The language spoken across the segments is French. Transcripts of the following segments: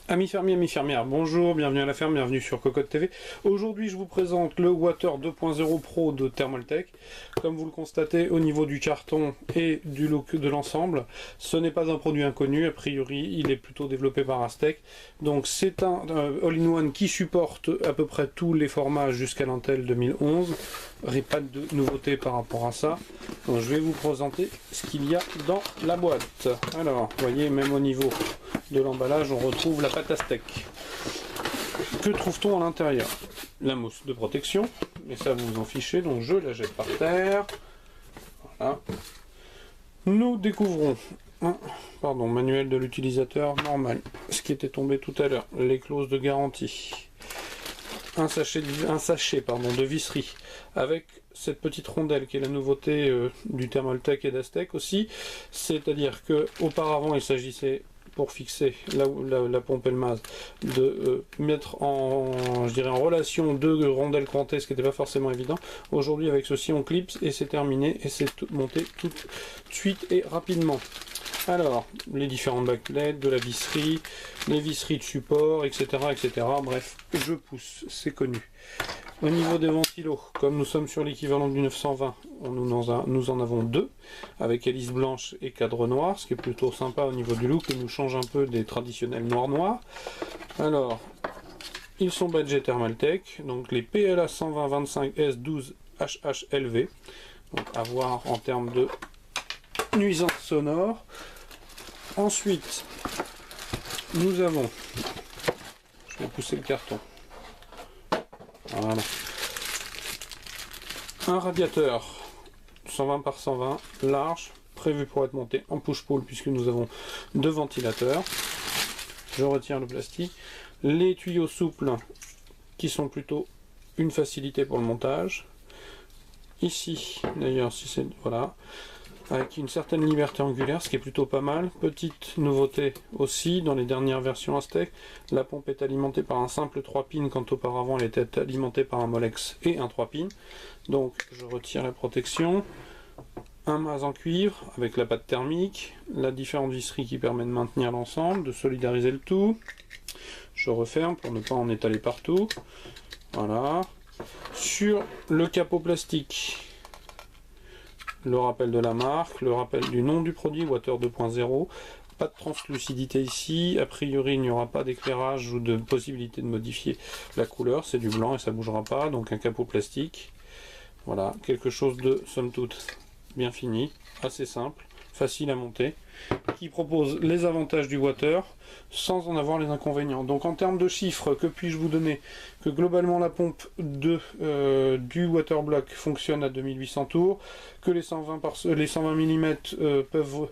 Amis fermiers, amis fermières, bonjour, bienvenue à la ferme, bienvenue sur Cocotte TV. Aujourd'hui, je vous présente le Water 2.0 Pro de Thermaltake. Comme vous le constatez, au niveau du carton et du look de l'ensemble, ce n'est pas un produit inconnu. A priori, il est plutôt développé par Aztec. Donc, c'est un all-in-one qui supporte à peu près tous les formats jusqu'à l'Intel 2011. Pas de nouveauté par rapport à ça. Donc, je vais vous présenter ce qu'il y a dans la boîte. Alors, vous voyez, même au niveau de l'emballage, on retrouve la pâte Aztec. Que trouve-t-on à l'intérieur? La mousse de protection, mais ça vous en fichez, donc je la jette par terre. Voilà. Nous découvrons manuel de l'utilisateur normal, ce qui était tombé tout à l'heure, les clauses de garantie, un sachet de visserie avec cette petite rondelle qui est la nouveauté du Thermaltake et d'Aztec aussi, c'est-à-dire que auparavant il s'agissait, pour fixer là où la pompe Elmaz, de mettre en relation deux rondelles crointées, ce qui n'était pas forcément évident. Aujourd'hui, avec ceci, on clipse et c'est terminé, et c'est monté tout de suite et rapidement. Alors, les différentes backlights, de la visserie, les visseries de support, etc., etc. Bref, je pousse, c'est connu. Au niveau des ventilos, comme nous sommes sur l'équivalent du 920, nous en avons deux, avec hélice blanche et cadre noir, ce qui est plutôt sympa au niveau du look et nous change un peu des traditionnels noir-noir. Alors, ils sont badgés Thermaltake, donc les PLA 120-25S12 HHLV, donc à voir en termes de nuisance sonore. Ensuite, nous avons, je vais pousser le carton. Voilà. Un radiateur 120 par 120 large, prévu pour être monté en push-pull puisque nous avons deux ventilateurs. Je retire le plastique. Les tuyaux souples qui sont plutôt une facilité pour le montage. Ici, d'ailleurs, si c'est voilà, avec une certaine liberté angulaire, ce qui est plutôt pas mal. Petite nouveauté aussi, dans les dernières versions Aztec, la pompe est alimentée par un simple 3 pins, quand auparavant elle était alimentée par un Molex et un 3 pins. Donc je retire la protection, un mât en cuivre avec la pâte thermique, la différente visserie qui permet de maintenir l'ensemble, de solidariser le tout. Je referme pour ne pas en étaler partout. Voilà. Sur le capot plastique, le rappel de la marque, le rappel du nom du produit, Water 2.0, pas de translucidité ici, a priori il n'y aura pas d'éclairage ou de possibilité de modifier la couleur, c'est du blanc et ça ne bougera pas, donc un capot plastique, voilà, quelque chose de somme toute bien fini, assez simple, facile à monter, qui propose les avantages du Water sans en avoir les inconvénients. Donc en termes de chiffres, que puis-je vous donner? Que globalement la pompe du Waterblock fonctionne à 2800 tours, que les 120 mm peuvent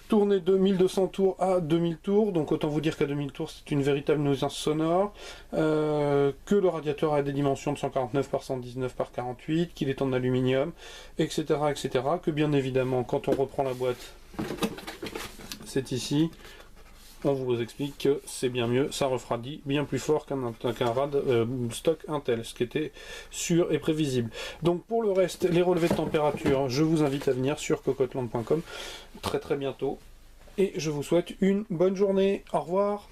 tourner de 1200 tours à 2000 tours, donc autant vous dire qu'à 2000 tours c'est une véritable nuisance sonore, que le radiateur a des dimensions de 149 par 119 par 48, qu'il est en aluminium, etc., etc., que bien évidemment quand on reprend la boîte, c'est ici, on vous explique que c'est bien mieux, ça refroidit bien plus fort qu'un RAD stock Intel, ce qui était sûr et prévisible. Donc pour le reste, les relevés de température, je vous invite à venir sur cocotteland.com très très bientôt, et je vous souhaite une bonne journée, au revoir.